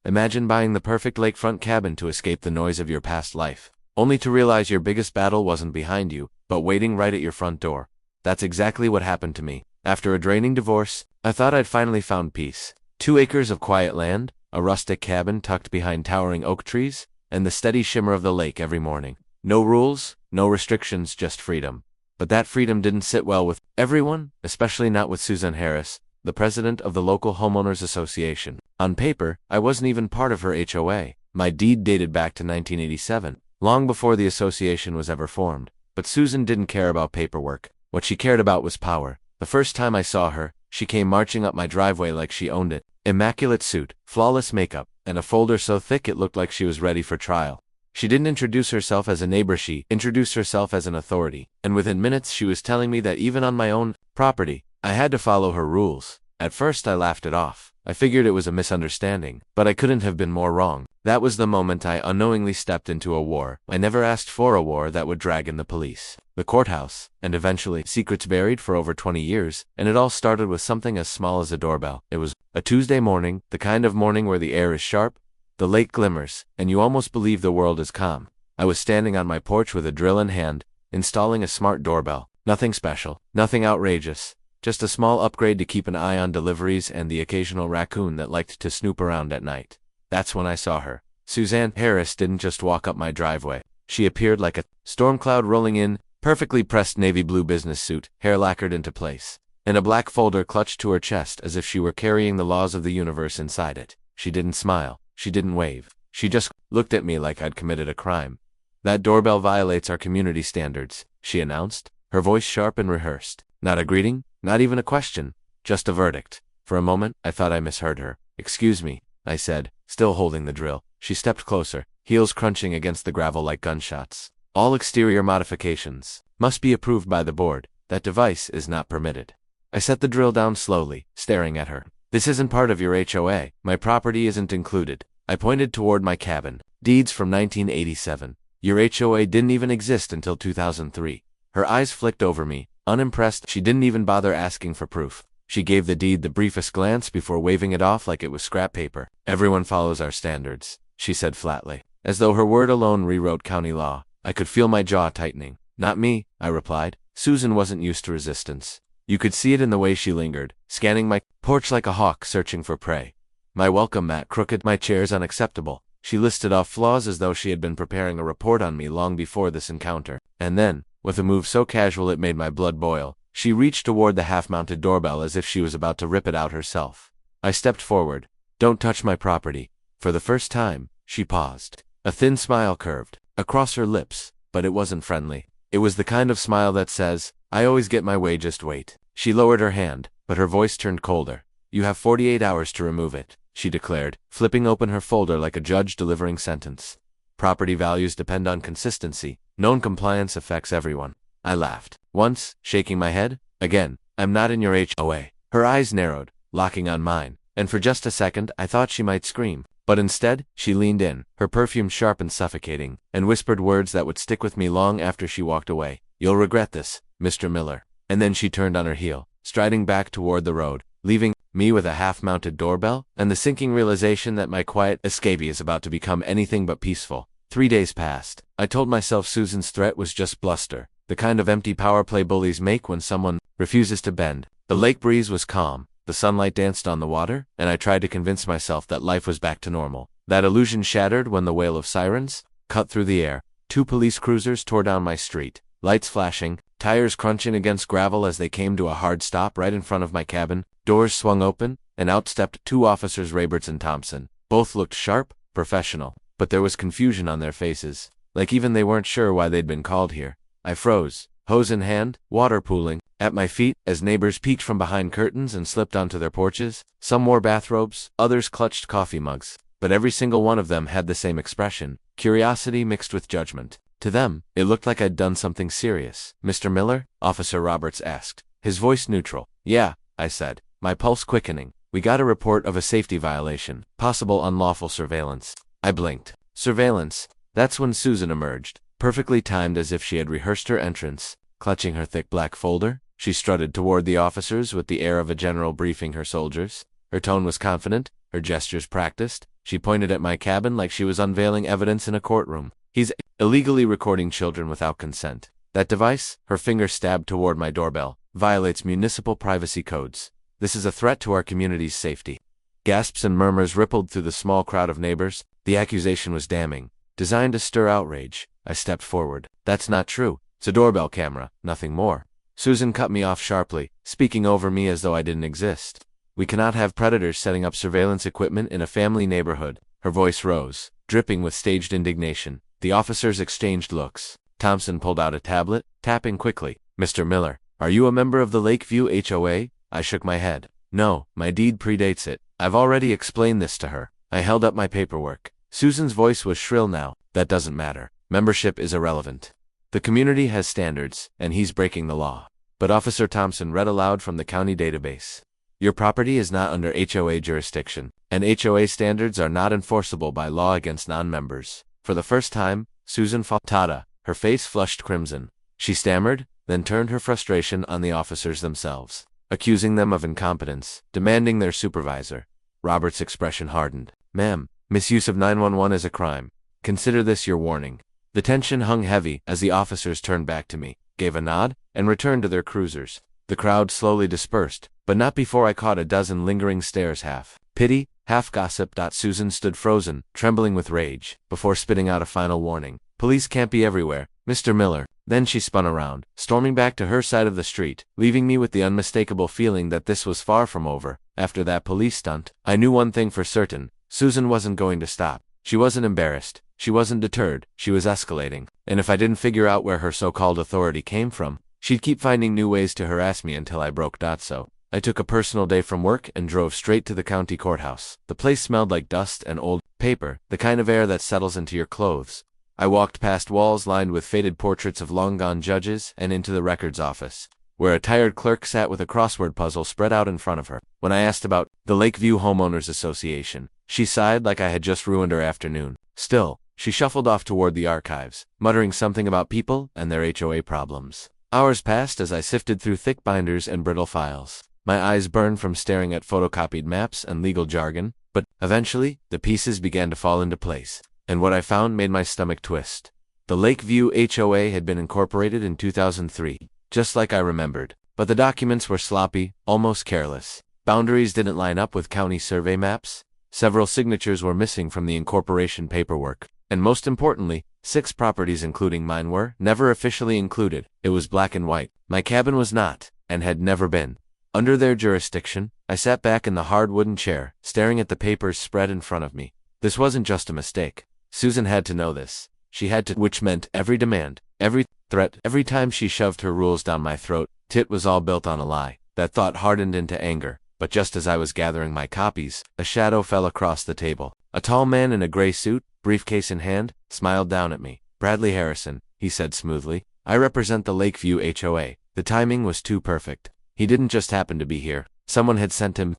Imagine buying the perfect lakefront cabin to escape the noise of your past life, only to realize your biggest battle wasn't behind you, but waiting right at your front door. That's exactly what happened to me. After a draining divorce, I thought I'd finally found peace. 2 acres of quiet land, a rustic cabin tucked behind towering oak trees, and the steady shimmer of the lake every morning. No rules, no restrictions, just freedom. But that freedom didn't sit well with everyone, especially not with Susan Harris, the president of the local homeowners association. On paper, I wasn't even part of her HOA. My deed dated back to 1987, long before the association was ever formed. But Susan didn't care about paperwork. What she cared about was power. The first time I saw her, she came marching up my driveway like she owned it. Immaculate suit, flawless makeup, and a folder so thick it looked like she was ready for trial. She didn't introduce herself as a neighbor, she introduced herself as an authority. And within minutes she was telling me that even on my own property, I had to follow her rules. At first I laughed it off. I figured it was a misunderstanding, but I couldn't have been more wrong. That was the moment I unknowingly stepped into a war. I never asked for a war that would drag in the police, the courthouse, and eventually secrets buried for over 20 years, and it all started with something as small as a doorbell. It was a Tuesday morning, the kind of morning where the air is sharp, the lake glimmers, and you almost believe the world is calm. I was standing on my porch with a drill in hand, installing a smart doorbell. Nothing special, nothing outrageous. Just a small upgrade to keep an eye on deliveries and the occasional raccoon that liked to snoop around at night. That's when I saw her. Suzanne Harris didn't just walk up my driveway. She appeared like a storm cloud rolling in, perfectly pressed navy blue business suit, hair lacquered into place, and a black folder clutched to her chest as if she were carrying the laws of the universe inside it. She didn't smile. She didn't wave. She just looked at me like I'd committed a crime. "That doorbell violates our community standards," she announced, her voice sharp and rehearsed. Not a greeting, not even a question, just a verdict. For a moment, I thought I misheard her. "Excuse me," I said, still holding the drill. She stepped closer, heels crunching against the gravel like gunshots. "All exterior modifications must be approved by the board. That device is not permitted." I set the drill down slowly, staring at her. "This isn't part of your HOA. My property isn't included." I pointed toward my cabin. "Deeds from 1987. Your HOA didn't even exist until 2003. Her eyes flicked over me. Unimpressed, she didn't even bother asking for proof. She gave the deed the briefest glance before waving it off like it was scrap paper. "Everyone follows our standards," she said flatly, as though her word alone rewrote county law. I could feel my jaw tightening. "Not me," I replied. Susan wasn't used to resistance. You could see it in the way she lingered, scanning my porch like a hawk searching for prey. My welcome mat crooked, my chairs unacceptable. She listed off flaws as though she had been preparing a report on me long before this encounter. And then, with a move so casual it made my blood boil, she reached toward the half-mounted doorbell as if she was about to rip it out herself. I stepped forward. "Don't touch my property." For the first time, she paused. A thin smile curved across her lips, but it wasn't friendly. It was the kind of smile that says, "I always get my way, just wait." She lowered her hand, but her voice turned colder. "You have 48 hours to remove it," she declared, flipping open her folder like a judge delivering sentence. "Property values depend on consistency. Non-compliance affects everyone." I laughed. Once, shaking my head. Again, "I'm not in your HOA." Her eyes narrowed, locking on mine, and for just a second I thought she might scream. But instead, she leaned in, her perfume sharp and suffocating, and whispered words that would stick with me long after she walked away. "You'll regret this, Mr. Miller." And then she turned on her heel, striding back toward the road, leaving me with a half-mounted doorbell and the sinking realization that my quiet escape is about to become anything but peaceful. 3 days passed. I told myself Susan's threat was just bluster, the kind of empty power play bullies make when someone refuses to bend. The lake breeze was calm, the sunlight danced on the water, and I tried to convince myself that life was back to normal. That illusion shattered when the wail of sirens cut through the air. 2 police cruisers tore down my street, lights flashing, tires crunching against gravel as they came to a hard stop right in front of my cabin. Doors swung open, and out stepped 2 officers, Roberts and Thompson. Both looked sharp, professional, but there was confusion on their faces, like even they weren't sure why they'd been called here. I froze, hose in hand, water pooling at my feet as neighbors peeked from behind curtains and slipped onto their porches. Some wore bathrobes, others clutched coffee mugs, but every single one of them had the same expression, curiosity mixed with judgment. To them, it looked like I'd done something serious. "Mr. Miller?" Officer Roberts asked, his voice neutral. "Yeah," I said, my pulse quickening. "We got a report of a safety violation, possible unlawful surveillance." I blinked. Surveillance. That's when Susan emerged, perfectly timed as if she had rehearsed her entrance. Clutching her thick black folder, she strutted toward the officers with the air of a general briefing her soldiers. Her tone was confident, her gestures practiced, She pointed at my cabin like she was unveiling evidence in a courtroom. He's illegally recording children without consent. That device, her finger stabbed toward my doorbell, violates municipal privacy codes. This is a threat to our community's safety. Gasps and murmurs rippled through the small crowd of neighbors. The accusation was damning, designed to stir outrage. I stepped forward. That's not true. It's a doorbell camera, nothing more. Susan cut me off sharply, speaking over me as though I didn't exist. We cannot have predators setting up surveillance equipment in a family neighborhood. Her voice rose, dripping with staged indignation. The officers exchanged looks. Thompson pulled out a tablet, tapping quickly. Mr. Miller, are you a member of the Lakeview HOA? I shook my head. No, my deed predates it. I've already explained this to her. I held up my paperwork. Susan's voice was shrill now. That doesn't matter. Membership is irrelevant. The community has standards, and he's breaking the law. But Officer Thompson read aloud from the county database. Your property is not under HOA jurisdiction, and HOA standards are not enforceable by law against non-members. For the first time, Susan Tada, her face flushed crimson. She stammered, then turned her frustration on the officers themselves, accusing them of incompetence, demanding their supervisor. Robert's expression hardened. Ma'am, misuse of 911 is a crime. Consider this your warning. The tension hung heavy as the officers turned back to me, gave a nod, and returned to their cruisers. The crowd slowly dispersed, but not before I caught a dozen lingering stares, half pity, half gossip. Susan stood frozen, trembling with rage, before spitting out a final warning. Police can't be everywhere, Mr. Miller. Then she spun around, storming back to her side of the street, leaving me with the unmistakable feeling that this was far from over. After that police stunt, I knew one thing for certain. Susan wasn't going to stop. She wasn't embarrassed. She wasn't deterred. She was escalating. And if I didn't figure out where her so-called authority came from, she'd keep finding new ways to harass me until I broke. So I took a personal day from work and drove straight to the county courthouse. The place smelled like dust and old paper, the kind of air that settles into your clothes. I walked past walls lined with faded portraits of long-gone judges and into the records office, where a tired clerk sat with a crossword puzzle spread out in front of her. When I asked about the Lakeview Homeowners Association, she sighed like I had just ruined her afternoon. Still, she shuffled off toward the archives, muttering something about people and their HOA problems. Hours passed as I sifted through thick binders and brittle files. My eyes burned from staring at photocopied maps and legal jargon, but eventually, the pieces began to fall into place. And what I found made my stomach twist. The Lakeview HOA had been incorporated in 2003, just like I remembered. But the documents were sloppy, almost careless. Boundaries didn't line up with county survey maps. Several signatures were missing from the incorporation paperwork. And most importantly, 6 properties including mine were never officially included. It was black and white. My cabin was not, and had never been, under their jurisdiction. I sat back in the hard wooden chair, staring at the papers spread in front of me. This wasn't just a mistake. Susan had to know this. She had to, which meant every demand, every threat, every time she shoved her rules down my throat, it was all built on a lie. That thought hardened into anger. But just as I was gathering my copies, a shadow fell across the table. A tall man in a gray suit, briefcase in hand, smiled down at me. Bradley Harrison, he said smoothly. I represent the Lakeview HOA. The timing was too perfect. He didn't just happen to be here. Someone had sent him.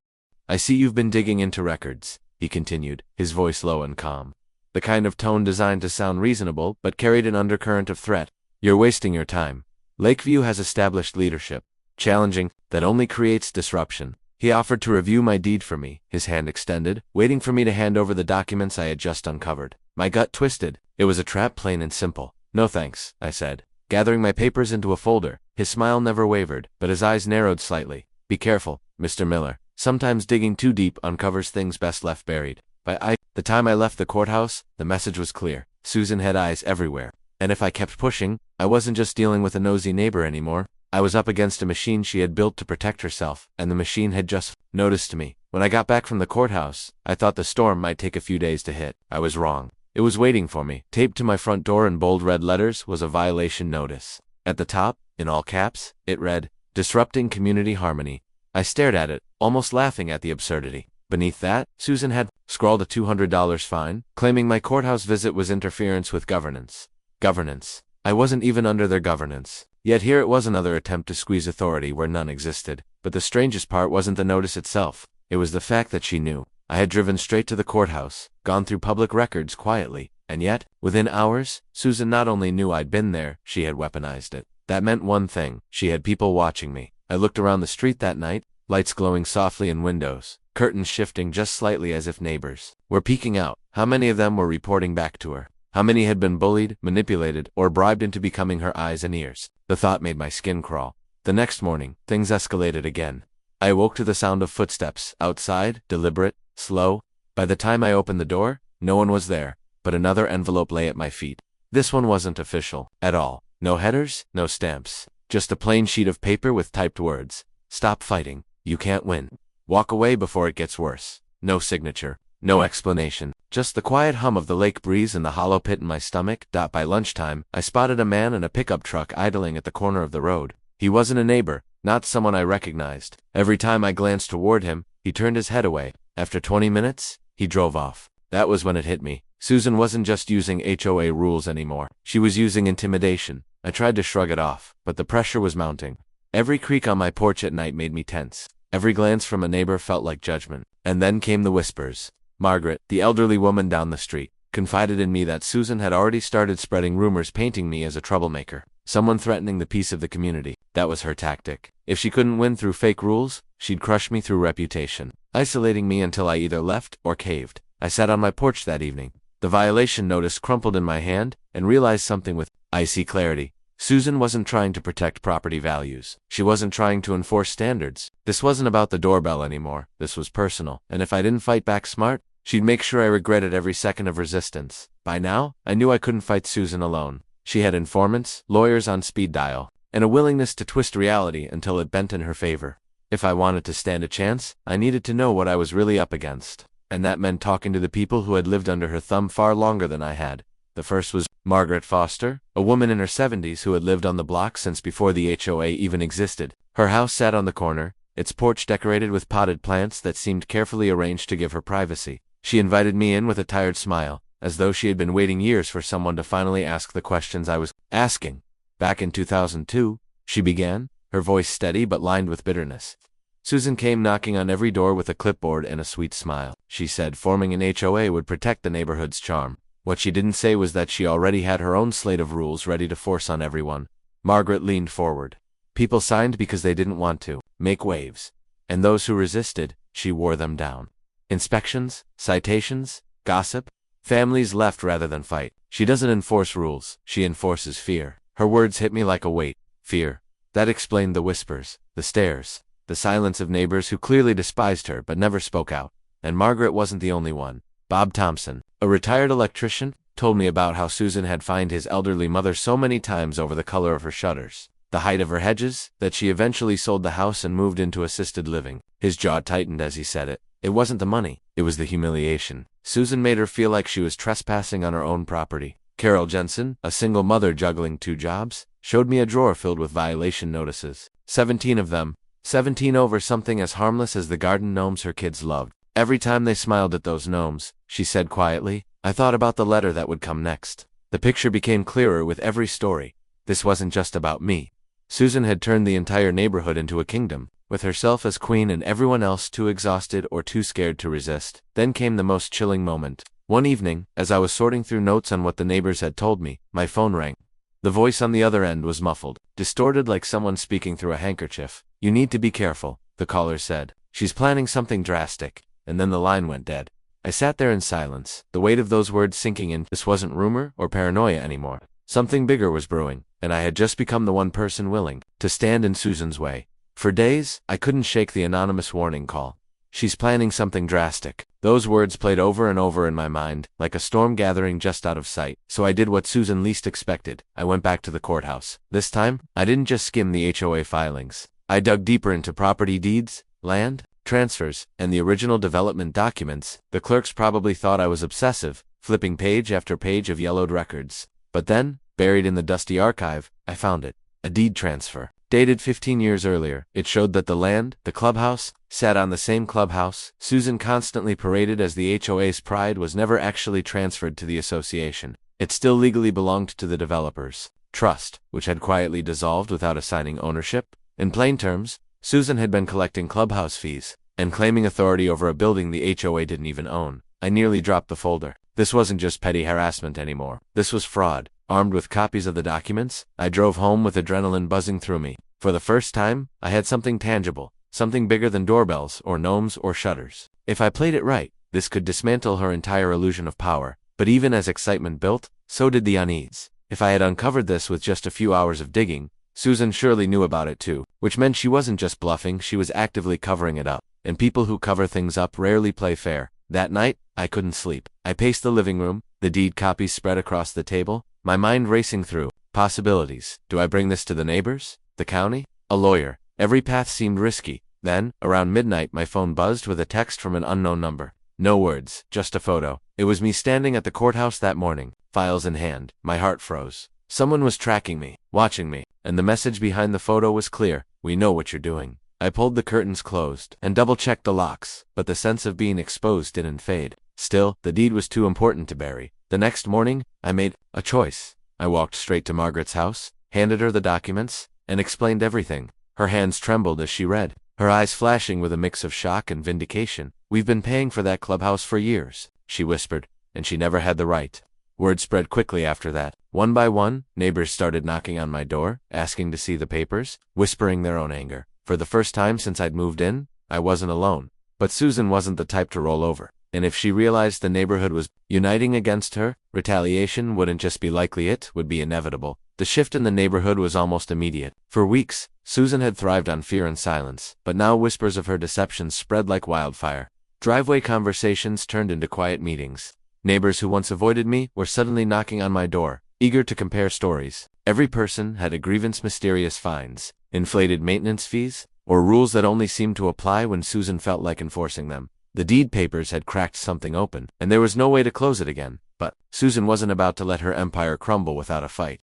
I see you've been digging into records, he continued, his voice low and calm. The kind of tone designed to sound reasonable, but carried an undercurrent of threat. You're wasting your time. Lakeview has established leadership. Challenging, that only creates disruption. He offered to review my deed for me, his hand extended, waiting for me to hand over the documents I had just uncovered. My gut twisted. It was a trap, plain and simple. No thanks, I said, gathering my papers into a folder. His smile never wavered, but his eyes narrowed slightly. Be careful, Mr. Miller. Sometimes digging too deep uncovers things best left buried. By the time I left the courthouse, the message was clear. Susan had eyes everywhere. And if I kept pushing, I wasn't just dealing with a nosy neighbor anymore. I was up against a machine she had built to protect herself, and the machine had just noticed me. When I got back from the courthouse, I thought the storm might take a few days to hit. I was wrong. It was waiting for me. Taped to my front door in bold red letters was a violation notice. At the top, in all caps, it read, "Disrupting Community Harmony." I stared at it, almost laughing at the absurdity. Beneath that, Susan had scrawled a $200 fine, claiming my courthouse visit was interference with governance. Governance. I wasn't even under their governance. Yet here it was, another attempt to squeeze authority where none existed. But the strangest part wasn't the notice itself. It was the fact that she knew. I had driven straight to the courthouse, gone through public records quietly, and yet, within hours, Susan not only knew I'd been there, she had weaponized it. That meant one thing. She had people watching me. I looked around the street that night, lights glowing softly in windows, curtains shifting just slightly as if neighbors were peeking out. How many of them were reporting back to her? How many had been bullied, manipulated, or bribed into becoming her eyes and ears? The thought made my skin crawl. The next morning, things escalated again. I awoke to the sound of footsteps, outside, deliberate, slow. By the time I opened the door, no one was there, but another envelope lay at my feet. This one wasn't official, at all. No headers, no stamps. Just a plain sheet of paper with typed words. Stop fighting. You can't win. Walk away before it gets worse. No signature. No explanation. Just the quiet hum of the lake breeze and the hollow pit in my stomach. By lunchtime, I spotted a man in a pickup truck idling at the corner of the road. He wasn't a neighbor, not someone I recognized. Every time I glanced toward him, he turned his head away. After 20 minutes, he drove off. That was when it hit me. Susan wasn't just using HOA rules anymore. She was using intimidation. I tried to shrug it off, but the pressure was mounting. Every creak on my porch at night made me tense. Every glance from a neighbor felt like judgment. And then came the whispers. Margaret, the elderly woman down the street, confided in me that Susan had already started spreading rumors painting me as a troublemaker. Someone threatening the peace of the community. That was her tactic. If she couldn't win through fake rules, she'd crush me through reputation, isolating me until I either left or caved. I sat on my porch that evening, the violation notice crumpled in my hand, and realized something with icy clarity. Susan wasn't trying to protect property values. She wasn't trying to enforce standards. This wasn't about the doorbell anymore. This was personal. And if I didn't fight back smart, she'd make sure I regretted every second of resistance. By now, I knew I couldn't fight Susan alone. She had informants, lawyers on speed dial, and a willingness to twist reality until it bent in her favor. If I wanted to stand a chance, I needed to know what I was really up against. And that meant talking to the people who had lived under her thumb far longer than I had. The first was Margaret Foster, a woman in her 70s who had lived on the block since before the HOA even existed. Her house sat on the corner, its porch decorated with potted plants that seemed carefully arranged to give her privacy. She invited me in with a tired smile, as though she had been waiting years for someone to finally ask the questions I was asking. Back in 2002, she began, her voice steady but lined with bitterness. Susan came knocking on every door with a clipboard and a sweet smile. She said forming an HOA would protect the neighborhood's charm. What she didn't say was that she already had her own slate of rules ready to force on everyone. Margaret leaned forward. People signed because they didn't want to make waves. And those who resisted, she wore them down. Inspections, citations, gossip. Families left rather than fight. She doesn't enforce rules, she enforces fear. Her words hit me like a weight. Fear. That explained the whispers, the stares, the silence of neighbors who clearly despised her but never spoke out. And Margaret wasn't the only one. Bob Thompson, a retired electrician, told me about how Susan had fined his elderly mother so many times over the color of her shutters, the height of her hedges, that she eventually sold the house and moved into assisted living. His jaw tightened as he said it. It wasn't the money, it was the humiliation. Susan made her feel like she was trespassing on her own property. Carol Jensen, a single mother juggling 2 jobs, showed me a drawer filled with violation notices. 17 of them. 17 over something as harmless as the garden gnomes her kids loved. Every time they smiled at those gnomes, she said quietly, I thought about the letter that would come next. The picture became clearer with every story. This wasn't just about me. Susan had turned the entire neighborhood into a kingdom, with herself as queen and everyone else too exhausted or too scared to resist. Then came the most chilling moment. One evening, as I was sorting through notes on what the neighbors had told me, my phone rang. The voice on the other end was muffled, distorted like someone speaking through a handkerchief. You need to be careful, the caller said. She's planning something drastic. And then the line went dead. I sat there in silence, the weight of those words sinking in. This wasn't rumor or paranoia anymore. Something bigger was brewing, and I had just become the one person willing to stand in Susan's way. For days, I couldn't shake the anonymous warning call. She's planning something drastic. Those words played over and over in my mind, like a storm gathering just out of sight. So I did what Susan least expected. I went back to the courthouse. This time, I didn't just skim the HOA filings. I dug deeper into property deeds, land, transfers, and the original development documents. The clerks probably thought I was obsessive, flipping page after page of yellowed records. But then, buried in the dusty archive, I found it. A deed transfer. Dated 15 years earlier, it showed that the land, the clubhouse, sat on the same clubhouse Susan constantly paraded as the HOA's pride was never actually transferred to the association. It still legally belonged to the developers' trust, which had quietly dissolved without assigning ownership. In plain terms, Susan had been collecting clubhouse fees and claiming authority over a building the HOA didn't even own. I nearly dropped the folder. This wasn't just petty harassment anymore. This was fraud. Armed with copies of the documents, I drove home with adrenaline buzzing through me. For the first time, I had something tangible, something bigger than doorbells or gnomes or shutters. If I played it right, this could dismantle her entire illusion of power. But even as excitement built, so did the unease. If I had uncovered this with just a few hours of digging, Susan surely knew about it too, which meant she wasn't just bluffing, she was actively covering it up. And people who cover things up rarely play fair. That night, I couldn't sleep. I paced the living room, the deed copies spread across the table, my mind racing through possibilities. Do I bring this to the neighbors? The county? A lawyer? Every path seemed risky. Then, around midnight, my phone buzzed with a text from an unknown number. No words, just a photo. It was me standing at the courthouse that morning, files in hand. My heart froze. Someone was tracking me, watching me, and the message behind the photo was clear. We know what you're doing. I pulled the curtains closed and double-checked the locks, but the sense of being exposed didn't fade. Still, the deed was too important to bury. The next morning, I made a choice. I walked straight to Margaret's house, handed her the documents, and explained everything. Her hands trembled as she read, her eyes flashing with a mix of shock and vindication. We've been paying for that clubhouse for years, she whispered, and she never had the right. Word spread quickly after that. One by one, neighbors started knocking on my door, asking to see the papers, whispering their own anger. For the first time since I'd moved in, I wasn't alone. But Susan wasn't the type to roll over. And if she realized the neighborhood was uniting against her, retaliation wouldn't just be likely, it would be inevitable. The shift in the neighborhood was almost immediate. For weeks, Susan had thrived on fear and silence, but now whispers of her deceptions spread like wildfire. Driveway conversations turned into quiet meetings. Neighbors who once avoided me were suddenly knocking on my door, eager to compare stories. Every person had a grievance, mysterious fines, inflated maintenance fees, or rules that only seemed to apply when Susan felt like enforcing them. The deed papers had cracked something open, and there was no way to close it again. But Susan wasn't about to let her empire crumble without a fight.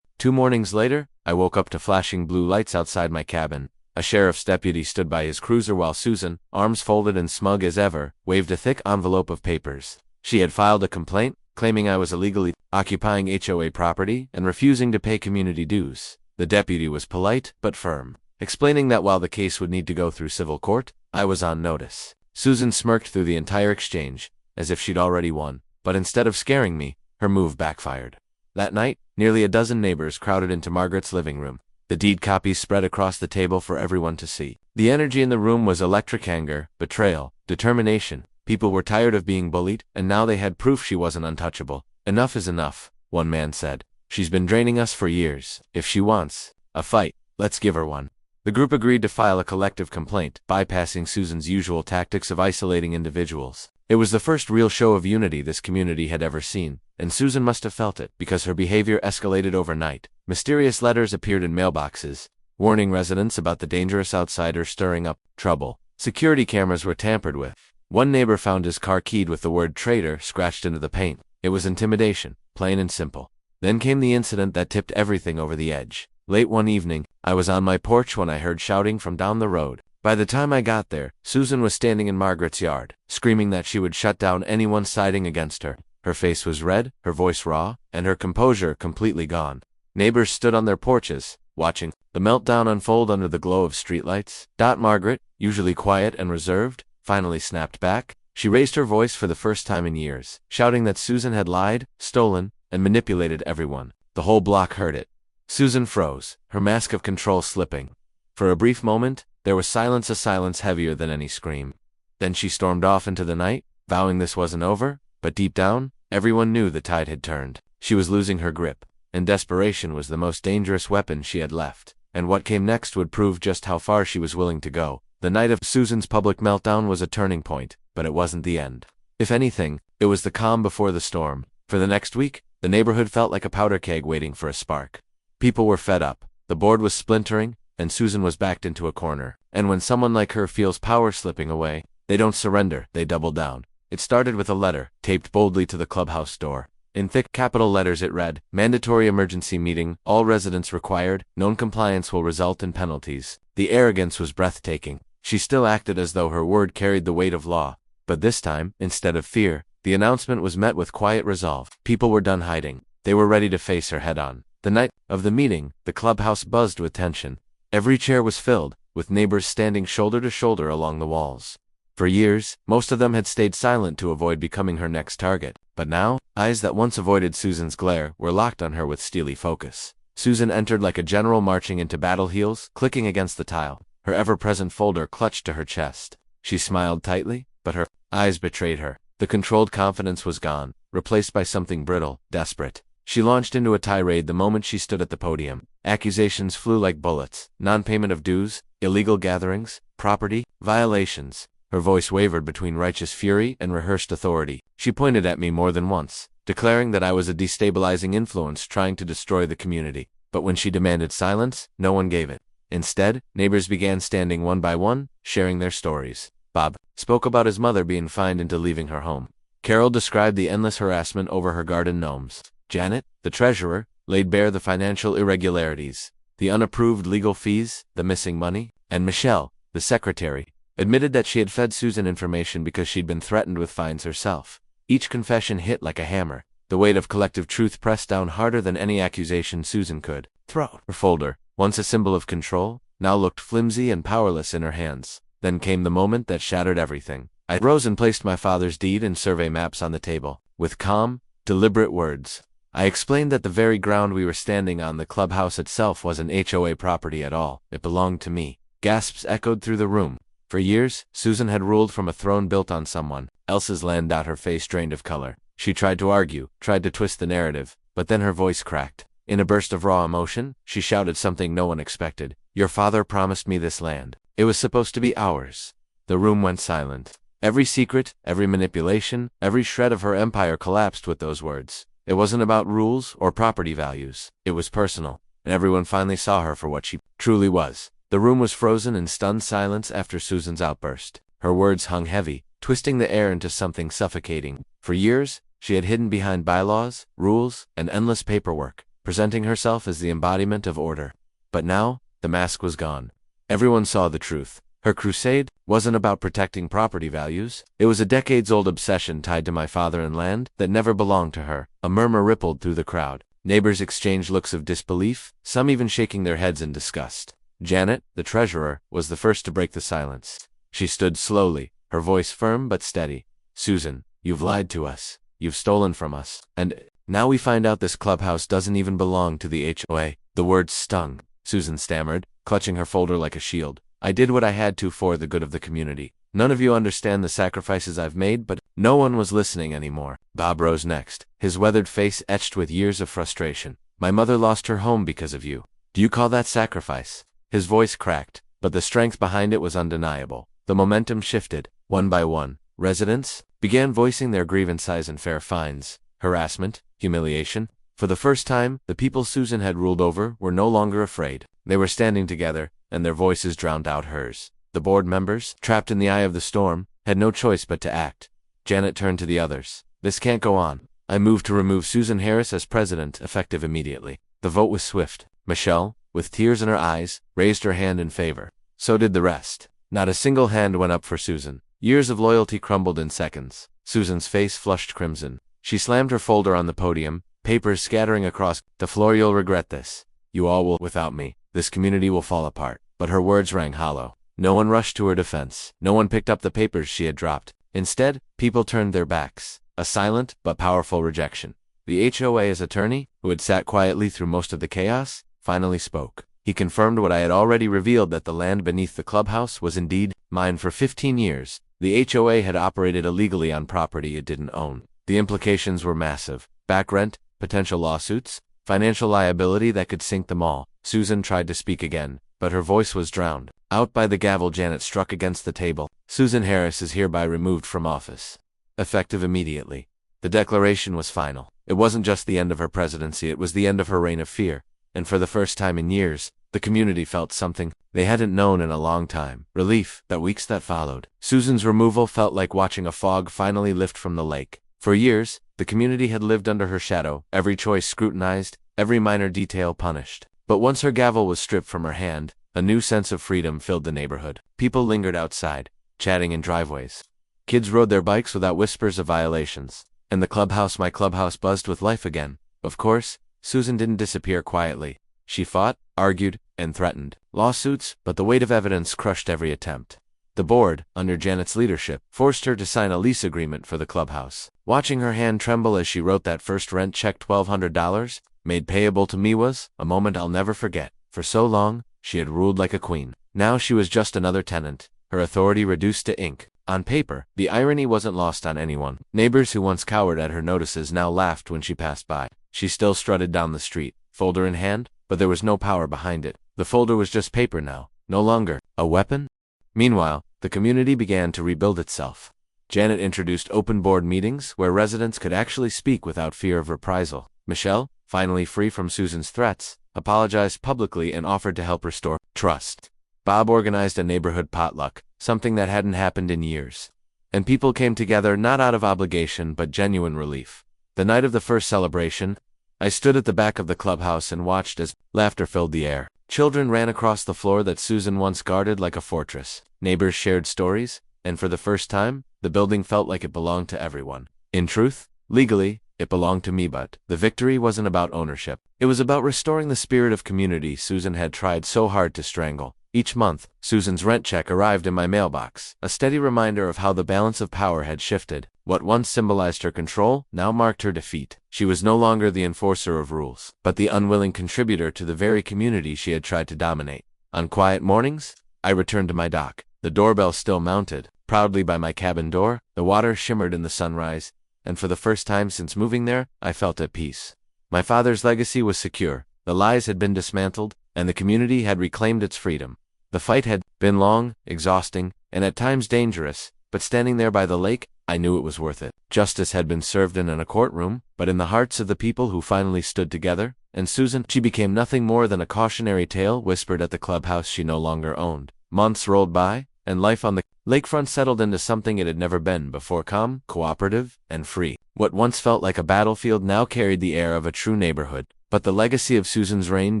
2 mornings later, I woke up to flashing blue lights outside my cabin. A sheriff's deputy stood by his cruiser while Susan, arms folded and smug as ever, waved a thick envelope of papers. She had filed a complaint, claiming I was illegally occupying HOA property and refusing to pay community dues. The deputy was polite but firm, explaining that while the case would need to go through civil court, I was on notice. Susan smirked through the entire exchange, as if she'd already won, but instead of scaring me, her move backfired. That night, nearly a dozen neighbors crowded into Margaret's living room. The deed copies spread across the table for everyone to see. The energy in the room was electric: anger, betrayal, determination. People were tired of being bullied, and now they had proof she wasn't untouchable. Enough is enough, one man said. She's been draining us for years. If she wants a fight, let's give her one. The group agreed to file a collective complaint, bypassing Susan's usual tactics of isolating individuals. It was the first real show of unity this community had ever seen, and Susan must have felt it, because her behavior escalated overnight. Mysterious letters appeared in mailboxes, warning residents about the dangerous outsider stirring up trouble. Security cameras were tampered with. One neighbor found his car keyed with the word traitor scratched into the paint. It was intimidation, plain and simple. Then came the incident that tipped everything over the edge. Late one evening, I was on my porch when I heard shouting from down the road. By the time I got there, Susan was standing in Margaret's yard, screaming that she would shut down anyone siding against her. Her face was red, her voice raw, and her composure completely gone. Neighbors stood on their porches, watching the meltdown unfold under the glow of streetlights. Margaret, usually quiet and reserved, finally snapped back. She raised her voice for the first time in years, shouting that Susan had lied, stolen, and manipulated everyone. The whole block heard it. Susan froze, her mask of control slipping. For a brief moment, there was silence, a silence heavier than any scream. Then she stormed off into the night, vowing this wasn't over, but deep down, everyone knew the tide had turned. She was losing her grip, and desperation was the most dangerous weapon she had left. And what came next would prove just how far she was willing to go. The night of Susan's public meltdown was a turning point, but it wasn't the end. If anything, it was the calm before the storm. For the next week, the neighborhood felt like a powder keg waiting for a spark. People were fed up, the board was splintering, and Susan was backed into a corner. And when someone like her feels power slipping away, they don't surrender, they double down. It started with a letter, taped boldly to the clubhouse door. In thick capital letters it read, "Mandatory emergency meeting, all residents required, non-compliance will result in penalties." The arrogance was breathtaking. She still acted as though her word carried the weight of law. But this time, instead of fear, the announcement was met with quiet resolve. People were done hiding. They were ready to face her head-on. The night of the meeting, the clubhouse buzzed with tension. Every chair was filled, with neighbors standing shoulder to shoulder along the walls. For years, most of them had stayed silent to avoid becoming her next target. But now, eyes that once avoided Susan's glare were locked on her with steely focus. Susan entered like a general marching into battle, heels clicking against the tile. her ever-present folder clutched to her chest. She smiled tightly, but her eyes betrayed her. The controlled confidence was gone, replaced by something brittle, desperate. She launched into a tirade the moment she stood at the podium. Accusations flew like bullets: non-payment of dues, illegal gatherings, property violations. Her voice wavered between righteous fury and rehearsed authority. She pointed at me more than once, declaring that I was a destabilizing influence trying to destroy the community. But when she demanded silence, no one gave it. Instead, neighbors began standing one by one, sharing their stories. Bob spoke about his mother being fined into leaving her home. Carol described the endless harassment over her garden gnomes. Janet, the treasurer, laid bare the financial irregularities, the unapproved legal fees, the missing money, and Michelle, the secretary, admitted that she had fed Susan information because she'd been threatened with fines herself. Each confession hit like a hammer, the weight of collective truth pressed down harder than any accusation Susan could throw. Her folder, once a symbol of control, now looked flimsy and powerless in her hands. Then came the moment that shattered everything. I rose and placed my father's deed and survey maps on the table. With calm, deliberate words, I explained that the very ground we were standing on, the clubhouse itself, wasn't HOA property at all. It belonged to me. Gasps echoed through the room. For years, Susan had ruled from a throne built on someone else's land. Her face drained of color. She tried to argue, tried to twist the narrative, but then her voice cracked. In a burst of raw emotion, she shouted something no one expected. "Your father promised me this land. It was supposed to be ours." The room went silent. Every secret, every manipulation, every shred of her empire collapsed with those words. It wasn't about rules or property values. It was personal, and everyone finally saw her for what she truly was. The room was frozen in stunned silence after Susan's outburst. Her words hung heavy, twisting the air into something suffocating. For years, she had hidden behind bylaws, rules, and endless paperwork, presenting herself as the embodiment of order. But now, the mask was gone. Everyone saw the truth. Her crusade wasn't about protecting property values. It was a decades-old obsession tied to my father and land that never belonged to her. A murmur rippled through the crowd. Neighbors exchanged looks of disbelief, some even shaking their heads in disgust. Janet, the treasurer, was the first to break the silence. She stood slowly, her voice firm but steady. "Susan, you've lied to us. You've stolen from us. And now we find out this clubhouse doesn't even belong to the HOA." The words stung. Susan stammered, clutching her folder like a shield. "I did what I had to for the good of the community. None of you understand the sacrifices I've made," but no one was listening anymore. Bob rose next, his weathered face etched with years of frustration. "My mother lost her home because of you. Do you call that sacrifice?" His voice cracked, but the strength behind it was undeniable. The momentum shifted. One by one, residents began voicing their grievances and fair fines, harassment, humiliation. For the first time, the people Susan had ruled over were no longer afraid. They were standing together, and their voices drowned out hers. The board members, trapped in the eye of the storm, had no choice but to act. Janet turned to the others. "This can't go on. I move to remove Susan Harris as president, effective immediately." The vote was swift. Michelle, with tears in her eyes, raised her hand in favor. So did the rest. Not a single hand went up for Susan. Years of loyalty crumbled in seconds. Susan's face flushed crimson. She slammed her folder on the podium, papers scattering across the floor. "You'll regret this. You all will. Without me, this community will fall apart." But her words rang hollow. No one rushed to her defense. No one picked up the papers she had dropped. Instead, people turned their backs. A silent but powerful rejection. The HOA's attorney, who had sat quietly through most of the chaos, finally spoke. He confirmed what I had already revealed, that the land beneath the clubhouse was indeed mine. For 15 years, the HOA had operated illegally on property it didn't own. The implications were massive. Back rent, potential lawsuits, financial liability that could sink them all. Susan tried to speak again, but her voice was drowned out by the gavel Janet struck against the table. "Susan Harris is hereby removed from office, effective immediately." The declaration was final. It wasn't just the end of her presidency, it was the end of her reign of fear. And for the first time in years, the community felt something they hadn't known in a long time: relief. The weeks that followed, Susan's removal felt like watching a fog finally lift from the lake. For years, the community had lived under her shadow, every choice scrutinized, every minor detail punished. But once her gavel was stripped from her hand, a new sense of freedom filled the neighborhood. People lingered outside, chatting in driveways. Kids rode their bikes without whispers of violations. And the clubhouse, my clubhouse, buzzed with life again. Of course, Susan didn't disappear quietly. She fought, argued, and threatened lawsuits, but the weight of evidence crushed every attempt. The board, under Janet's leadership, forced her to sign a lease agreement for the clubhouse. Watching her hand tremble as she wrote that first rent check, $1,200, made payable to me, was a moment I'll never forget. For so long, she had ruled like a queen. Now she was just another tenant, her authority reduced to ink. On paper, the irony wasn't lost on anyone. Neighbors who once cowered at her notices now laughed when she passed by. She still strutted down the street, folder in hand, but there was no power behind it. The folder was just paper now, no longer a weapon. Meanwhile, the community began to rebuild itself. Janet introduced open board meetings where residents could actually speak without fear of reprisal. Michelle, finally free from Susan's threats, apologized publicly and offered to help restore trust. Bob organized a neighborhood potluck, something that hadn't happened in years. And people came together not out of obligation but genuine relief. The night of the first celebration, I stood at the back of the clubhouse and watched as laughter filled the air. Children ran across the floor that Susan once guarded like a fortress. Neighbors shared stories, and for the first time, the building felt like it belonged to everyone. In truth, legally, it belonged to me, but the victory wasn't about ownership. It was about restoring the spirit of community Susan had tried so hard to strangle. Each month, Susan's rent check arrived in my mailbox, a steady reminder of how the balance of power had shifted. What once symbolized her control now marked her defeat. She was no longer the enforcer of rules, but the unwilling contributor to the very community she had tried to dominate. On quiet mornings, I returned to my dock, the doorbell still mounted proudly by my cabin door. The water shimmered in the sunrise, and for the first time since moving there, I felt at peace. My father's legacy was secure, the lies had been dismantled, and the community had reclaimed its freedom. The fight had been long, exhausting, and at times dangerous, but standing there by the lake, I knew it was worth it. Justice had been served in a courtroom, but in the hearts of the people who finally stood together, and Susan, she became nothing more than a cautionary tale whispered at the clubhouse she no longer owned. Months rolled by, and life on the lakefront settled into something it had never been before: calm, cooperative, and free. What once felt like a battlefield now carried the air of a true neighborhood. But the legacy of Susan's reign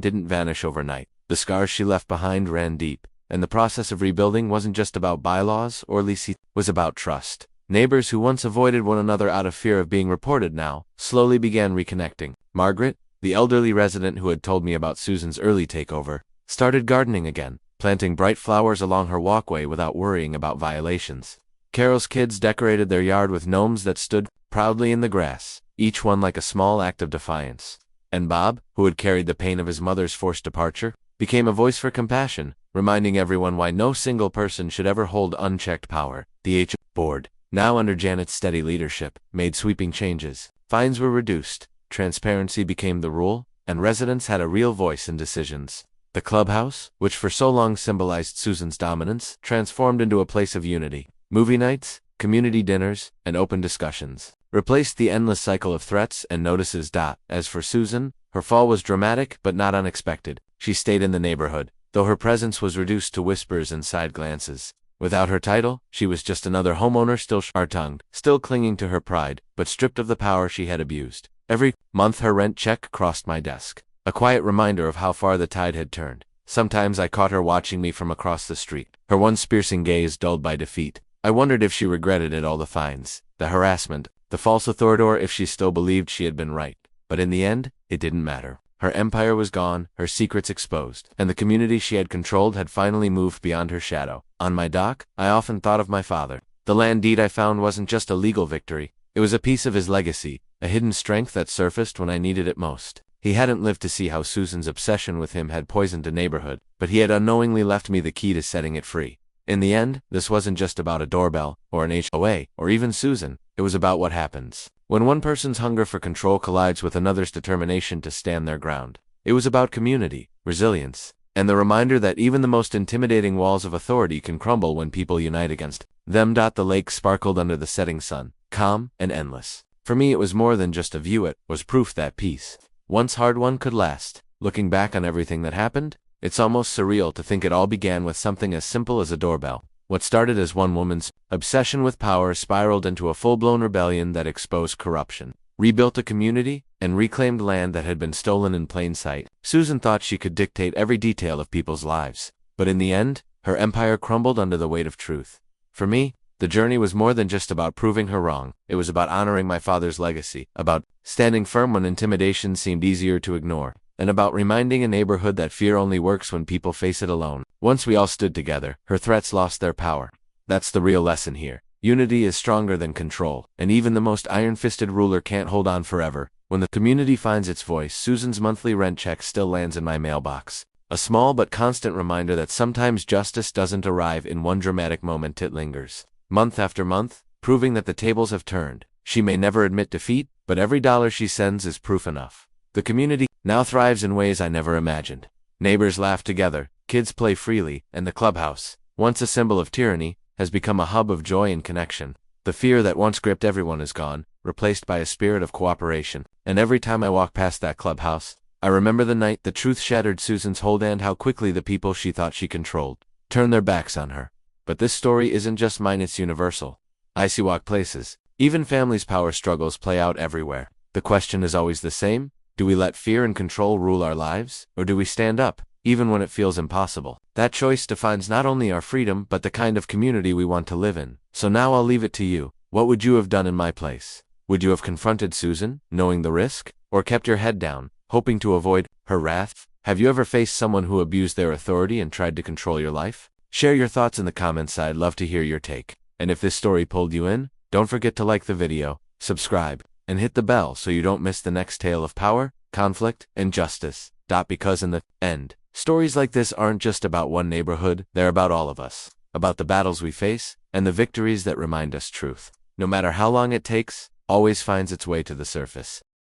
didn't vanish overnight. The scars she left behind ran deep, and the process of rebuilding wasn't just about bylaws or leases, it was about trust. Neighbors who once avoided one another out of fear of being reported now slowly began reconnecting. Margaret, the elderly resident who had told me about Susan's early takeover, started gardening again, planting bright flowers along her walkway without worrying about violations. Carol's kids decorated their yard with gnomes that stood proudly in the grass, each one like a small act of defiance. And Bob, who had carried the pain of his mother's forced departure, became a voice for compassion, reminding everyone why no single person should ever hold unchecked power. The HOA board, now under Janet's steady leadership, made sweeping changes. Fines were reduced, transparency became the rule, and residents had a real voice in decisions. The clubhouse, which for so long symbolized Susan's dominance, transformed into a place of unity. Movie nights, community dinners, and open discussions replaced the endless cycle of threats and notices. As for Susan, her fall was dramatic but not unexpected. She stayed in the neighborhood, though her presence was reduced to whispers and side glances. Without her title, she was just another homeowner, still sharp-tongued, still clinging to her pride, but stripped of the power she had abused. Every month her rent check crossed my desk, a quiet reminder of how far the tide had turned. Sometimes I caught her watching me from across the street, her once piercing gaze dulled by defeat. I wondered if she regretted it all: the fines, the harassment, the false authority, or if she still believed she had been right. But in the end, it didn't matter. Her empire was gone, her secrets exposed, and the community she had controlled had finally moved beyond her shadow. On my dock, I often thought of my father. The land deed I found wasn't just a legal victory, it was a piece of his legacy, a hidden strength that surfaced when I needed it most. He hadn't lived to see how Susan's obsession with him had poisoned a neighborhood, but he had unknowingly left me the key to setting it free. In the end, this wasn't just about a doorbell, or an HOA, or even Susan. It was about what happens when one person's hunger for control collides with another's determination to stand their ground. It was about community, resilience, and the reminder that even the most intimidating walls of authority can crumble when people unite against them. The lake sparkled under the setting sun, calm and endless. For me, it was more than just a view, it was proof that peace, once hard won, could last. Looking back on everything that happened, it's almost surreal to think it all began with something as simple as a doorbell. What started as one woman's obsession with power spiraled into a full-blown rebellion that exposed corruption, rebuilt a community, and reclaimed land that had been stolen in plain sight. Susan thought she could dictate every detail of people's lives, but in the end, her empire crumbled under the weight of truth. For me, the journey was more than just about proving her wrong. It was about honoring my father's legacy, about standing firm when intimidation seemed easier to ignore, and about reminding a neighborhood that fear only works when people face it alone. Once we all stood together, her threats lost their power. That's the real lesson here. Unity is stronger than control, and even the most iron-fisted ruler can't hold on forever. When the community finds its voice, Susan's monthly rent check still lands in my mailbox, A small but constant reminder that sometimes justice doesn't arrive in one dramatic moment, it lingers. Month after month, proving that the tables have turned. She may never admit defeat, but every dollar she sends is proof enough. The community now thrives in ways I never imagined. Neighbors laugh together, kids play freely, and the clubhouse, once a symbol of tyranny, has become a hub of joy and connection. The fear that once gripped everyone is gone, replaced by a spirit of cooperation. And every time I walk past that clubhouse, I remember the night the truth shattered Susan's hold and how quickly the people she thought she controlled turned their backs on her. But this story isn't just mine, it's universal. I see walk places. Even families' power struggles play out everywhere. The question is always the same: do we let fear and control rule our lives, or do we stand up, even when it feels impossible? That choice defines not only our freedom but the kind of community we want to live in. So now I'll leave it to you. What would you have done in my place? Would you have confronted Susan, knowing the risk, or kept your head down, hoping to avoid her wrath? Have you ever faced someone who abused their authority and tried to control your life? Share your thoughts in the comments. I'd love to hear your take. And if this story pulled you in, don't forget to like the video, subscribe, and hit the bell so you don't miss the next tale of power, conflict, and justice. Because in the end, stories like this aren't just about one neighborhood, they're about all of us. About the battles we face, and the victories that remind us truth, no matter how long it takes, always finds its way to the surface.